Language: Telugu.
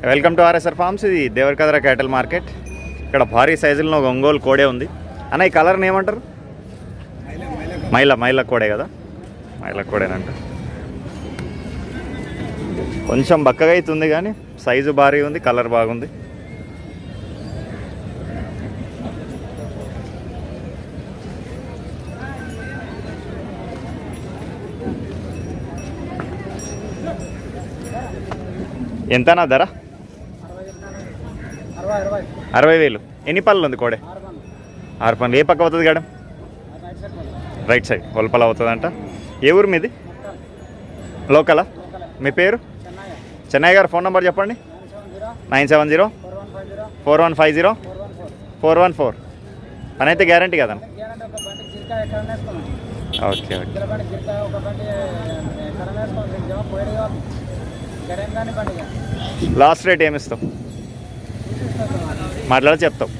Welcome to RSR forms. ఇది దేవరకద్ర క్యాటల్ మార్కెట్. ఇక్కడ భారీ సైజులో ఒక ఒంగోలు కోడే ఉంది అన్న. ఈ కలర్ని ఏమంటారు? మైల కోడే కదా, మైల కోడేనంట. కొంచెం బక్కగా అవుతుంది కానీ సైజు భారీ ఉంది, కలర్ బాగుంది. ఎంతనా ధర? 60,000. ఎన్ని పళ్ళు ఉంది కోడే? 6 పళ్ళు. ఏ పక్క అవుతుంది మేడం? రైట్ సైడ్ హోల్పల్ అవుతుందంట. ఏ ఊరు మీది? లోకలా? మీ పేరు? చెన్నయ్య గారు. ఫోన్ నెంబర్ చెప్పండి. 970-4150-4114. పని అయితే గ్యారంటీ కదా? Okay okay. లాస్ట్ రేట్ ఏమిస్తావు? మాట్లాడి చెప్తావు.